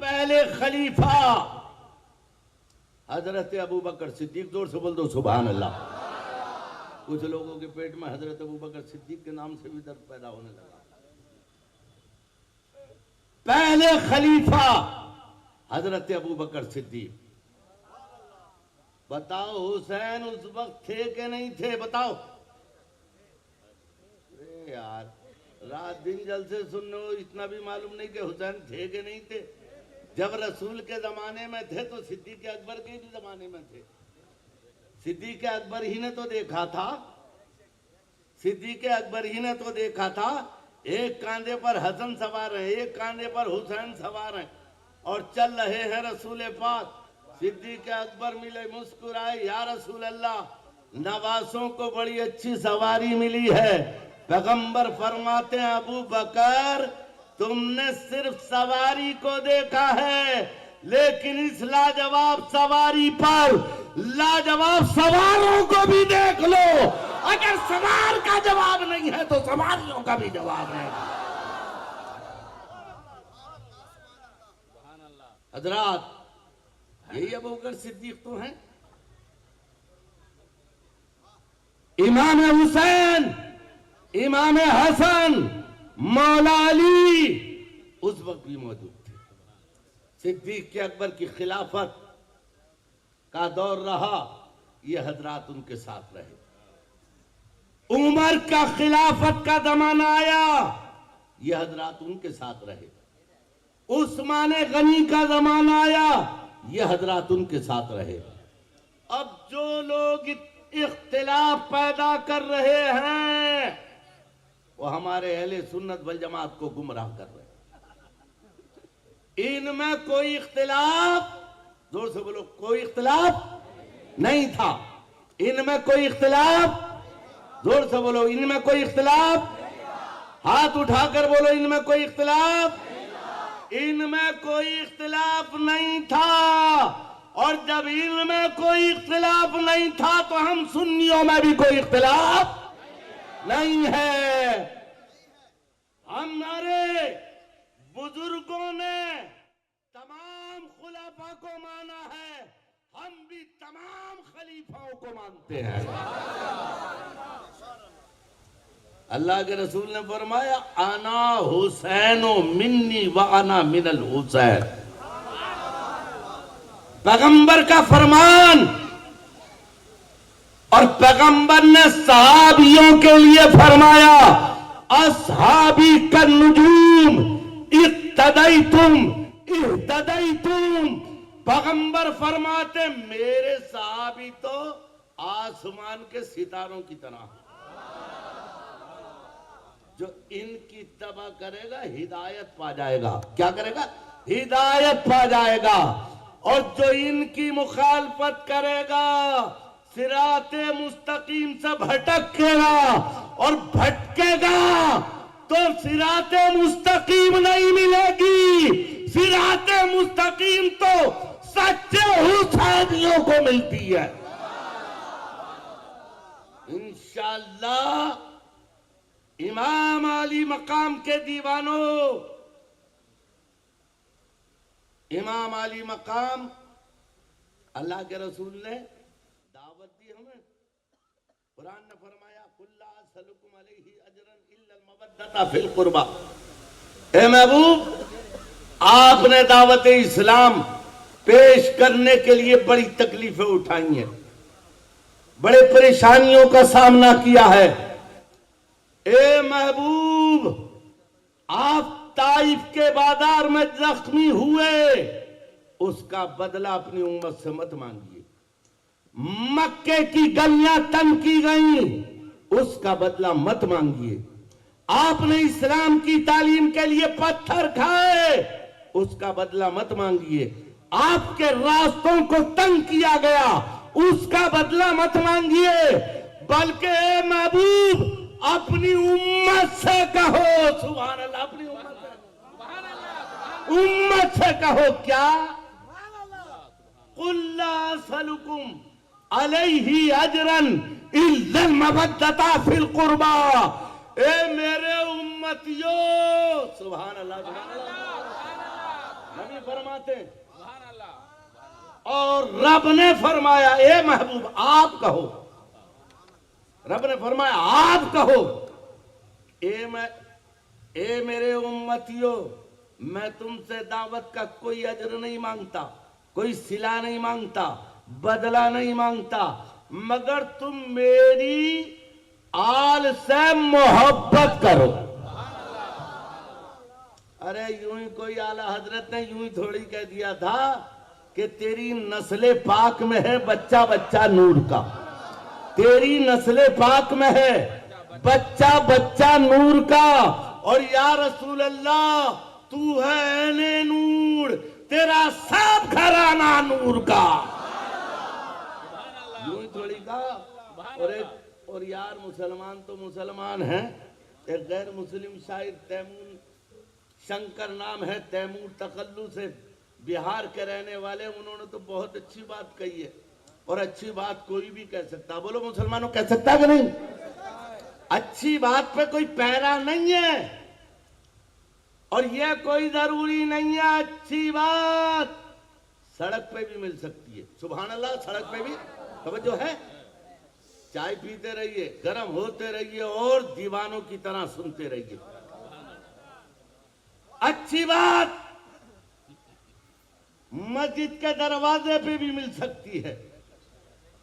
पहले खलीफा हजरत अबू बकर सिद्दीक। जोर से बोल दो सुभान अल्लाह। कुछ लोगों के पेट में हजरत अबू बकर सिद्दीक के नाम से भी दर्द पैदा होने लगा। पहले खलीफा हजरत अबू बकर सिद्दीक। बताओ हुसैन उस वक्त थे कि नहीं थे? बताओ। अरे यार, रात दिन जलसे सुनने हो, इतना भी मालूम नहीं कि हुसैन थे कि नहीं थे? जब रसूल के जमाने में थे तो सिद्दीक अकबर के भी जमाने में थे। सिद्दीक अकबर ही ने तो देखा था, सिद्दीक अकबर ही ने तो देखा था, एक कांधे पर हसन सवार है, एक कांधे पर हुसैन सवार है और चल रहे हैं रसूल पाक। सिद्दीक अकबर मिले, मुस्कुराए, या रसूल अल्लाह, नवासों को बड़ी अच्छी सवारी मिली है। पैगंबर फरमाते हैं अबू बकर, तुमने सिर्फ सवारी को देखा है, लेकिन इस लाजवाब सवारी पर लाजवाब सवारों को भी देख लो। अगर सवार का जवाब नहीं है तो सवारियों का भी जवाब है। हजरात, यही अबू बकर सिद्दीक तो हैं। इमाम हुसैन, इमाम हसन, मौला अली उस वक्त भी मौजूद थे। सिद्दीक के अकबर की खिलाफत का दौर रहा, ये हजरात उनके साथ रहे। उमर का खिलाफत का जमाना आया, ये हजरात उनके साथ रहे। उस्मान गनी का जमाना आया, ये हजरात उनके साथ रहे। अब जो लोग इख्तिलाफ पैदा कर रहे हैं वो हमारे अहले सुन्नत वल जमात को गुमराह कर रहे हैं। इनमें कोई इख्तिलाफ, जोर से बोलो, कोई इख्तिलाफ नहीं था। इनमें कोई इख्तिलाफ, जोर से बोलो, इनमें कोई इख्तिलाफ। हाथ उठाकर बोलो, इनमें कोई इख्तिलाफ, इनमें कोई इख्तिलाफ नहीं था। और जब इनमें कोई इख्तिलाफ नहीं था तो हम सुन्नियों में भी कोई इख्तिलाफ नहीं है। हमारे बुजुर्गों ने तमाम खुलाफा को माना है, हम भी तमाम खलीफाओं को मानते हैं। अल्लाह के रसूल ने फरमाया, आना हुसैनो मिन्नी व आना मिनल हुसैन। पैगंबर का फरमान, और पैगंबर ने सहाबियों के लिए फरमाया, अस्हाबी का नुजूम इक्तदैतुम इह्तदैतुम। पैगंबर फरमाते, मेरे सहाबी तो आसमान के सितारों की तरह। जो इनकी तबा करेगा हिदायत पा जाएगा। क्या करेगा? हिदायत पा जाएगा। और जो इनकी मुखालफत करेगा सिराते मुस्तकीम से भटकेगा, और भटकेगा तो सिराते मुस्तकीम नहीं मिलेगी। सिराते मुस्तकीम तो सच्चे हुसैनियों को मिलती है। इंशाअल्लाह इमाम अली मकाम के दीवानों, इमाम अली मकाम, अल्लाह के रसूल ने दावत दी हमें। कुरान ने फरमाया, कुल्ला असलुकुम अलैहि अजरन इल्लल मवद्दता फिल कुर्बा। ए महबूब, आपने दावत इस्लाम पेश करने के लिए बड़ी तकलीफें उठाई हैं, बड़े परेशानियों का सामना किया है। ए महबूब, आप ताइफ के बाजार में जख्मी हुए, उसका बदला अपनी उम्मत से मत मांगिए। मक्के की गलियां तंग की गई, उसका बदला मत मांगिए। आपने इस्लाम की तालीम के लिए पत्थर खाए, उसका बदला मत मांगिए। आपके रास्तों को तंग किया गया, उसका बदला मत मांगिए। बल्कि ए महबूब, अपनी उम्मत से कहो सुभान अल्लाह, अपनी उम्मत से कहो क्या? कुल्ला असलुकुम अलैहि अजरन इल्लल मवद्दता फिल कुर्बा। ए मेरे उम्मतियों, सुभान अल्लाह, नबी फरमाते हैं और रब ने फरमाया ए महबूब आप कहो, रब ने फरमाया आप कहो ए मेरे उम्मतियों, मैं तुमसे दावत का कोई अजर नहीं मांगता, कोई सिला नहीं मांगता, बदला नहीं मांगता, मगर तुम मेरी आल से मोहब्बत करो। अरे यूं ही कोई आला हजरत ने यूं ही थोड़ी कह दिया था कि तेरी नस्ले पाक में है बच्चा बच्चा नूर का, तेरी नस्ले पाक में है बच्चा बच्चा नूर का, और या रसूल अल्लाह तू है ऐने नूर, तेरा सब घराना नूर का। यूं ही थोड़ी कहा। और यार मुसलमान तो मुसलमान हैं। एक गैर मुस्लिम शायर तैमूर, शंकर नाम है, तैमूर तकल्लु से बिहार के रहने वाले, उन्होंने तो बहुत अच्छी बात कही है, और अच्छी बात कोई भी कह सकता। बोलो मुसलमानों, कह सकता कि नहीं? अच्छी बात पे कोई पैरा नहीं है, और यह कोई जरूरी नहीं है। अच्छी बात सड़क पे भी मिल सकती है। सुभान अल्लाह, सड़क पे भी तवज्जो है। चाय पीते रहिए, गर्म होते रहिए, और दीवानों की तरह सुनते रहिए। अच्छी बात मस्जिद के दरवाजे पे भी मिल सकती है।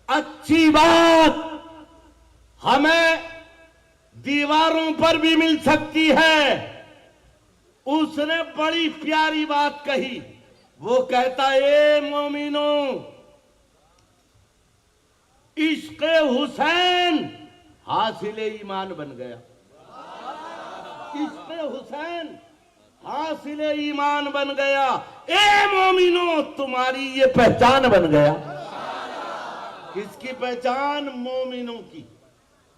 अच्छी बात हमें दीवारों पर भी मिल सकती है। उसने बड़ी प्यारी बात कही, वो कहता ए मोमिनो, इश्क़ हुसैन हासिल ईमान बन गया। इश्क़ हुसैन हासिल ईमान बन गया। ए मोमिनो, तुम्हारी ये पहचान बन गया। किसकी पहचान? मोमिनों की।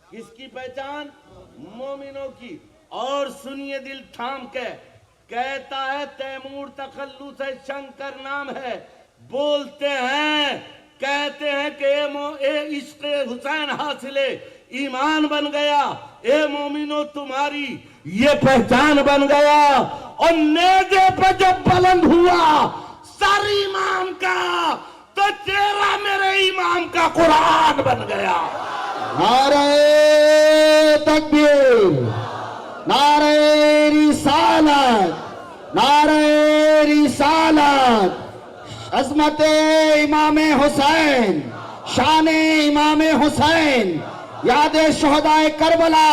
किसकी पहचान? मोमिनों की। और सुनिए दिल थाम के, कहता है तैमूर तकल्लु से शंकर नाम है, बोलते हैं, कहते हैं कि ए इश्क़ हुसैन हासिले ईमान बन गया। ए मोमिनो, तुम्हारी ये पहचान बन गया। और नेज़े पे जब बुलंद हुआ सर इमाम का, तो चेहरा मेरे इमाम का कुरान बन गया। नारे तकबीर, नारे रिसालत, नारे रिसालत। अज़मत इमाम हुसैन, शान इमाम हुसैन, याद शोहदाए करबला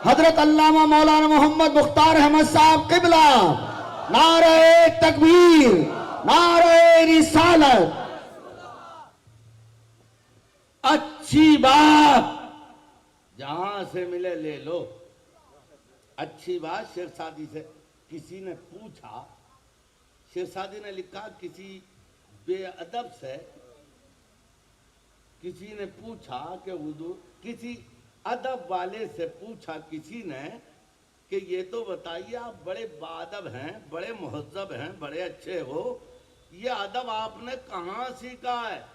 हजरत अल्लामा मौलाना मोहम्मद मुख्तार अहमद साहब किबला। नारे तकबीर, नारे रिसालत। अच्छी बात जहां से मिले ले लो। अच्छी बात शेरशादी से किसी ने पूछा, शेरशादी ने लिखा, किसी बेअदब से किसी ने पूछा कि हुजूर, किसी अदब वाले से पूछा किसी ने कि ये तो बताइए, आप बड़े बाअदब हैं, बड़े मुहज्जब हैं, बड़े अच्छे हो, ये अदब आपने कहाँ सीखा है?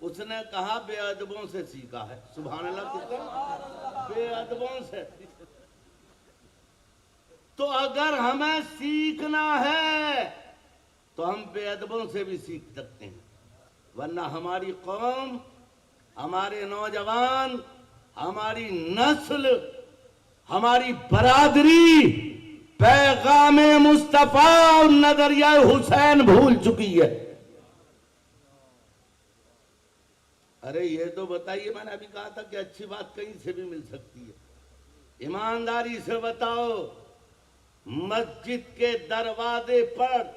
उसने कहा बेअदबों से सीखा है। सुभान अल्लाह। किससे? बेअदबों से। तो अगर हमें सीखना है तो हम बेअदबों से भी सीख सकते हैं, वरना हमारी कौम, हमारे नौजवान, हमारी नस्ल, हमारी बरादरी पैगाम मुस्तफा और नजरिया हुसैन भूल चुकी है। अरे ये तो बताइए, मैंने अभी कहा था कि अच्छी बात कहीं से भी मिल सकती है। ईमानदारी से बताओ, मस्जिद के दरवाजे पर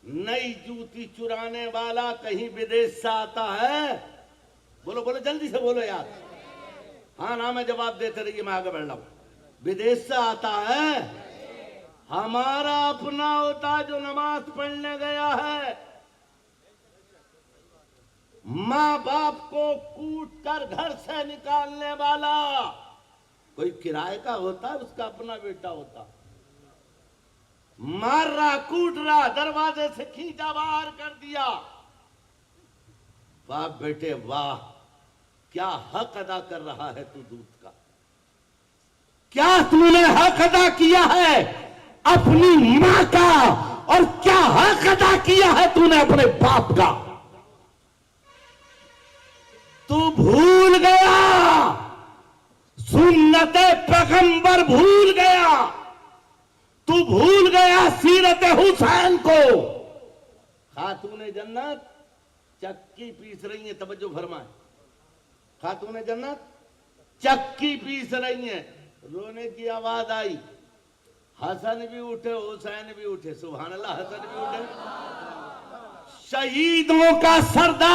नई जूती चुराने वाला कहीं विदेश से आता है? बोलो बोलो, जल्दी से बोलो यार। हाँ ना, मैं जवाब देते रहिए, मैं आगे बढ़ रहा हूं। विदेश से आता है? हमारा अपना होता जो नमाज पढ़ने गया है, माँ बाप को कूट कर घर से निकालने वाला कोई किराए का होता है, उसका अपना बेटा होता। मार रहा, कूट रहा, दरवाजे से खींचा बाहर कर दिया। वाह बेटे वाह, क्या हक अदा कर रहा है तू दूध का, क्या तुमने हक अदा किया है। अपनी मां का और क्या हक अदा किया है तूने अपने बाप का। तू भूल गया, सुन्नते पैगंबर भूल गया, तू भूल गया सीरत हुसैन को। खातूने जन्नत चक्की पीस रही है, तवज्जो फरमाए, खातूने जन्नत चक्की पीस रही है। रोने की आवाज आई, हसन भी उठे हुसैन भी उठे, सुभान अल्लाह, हसन भी उठे, शहीदों का सरदार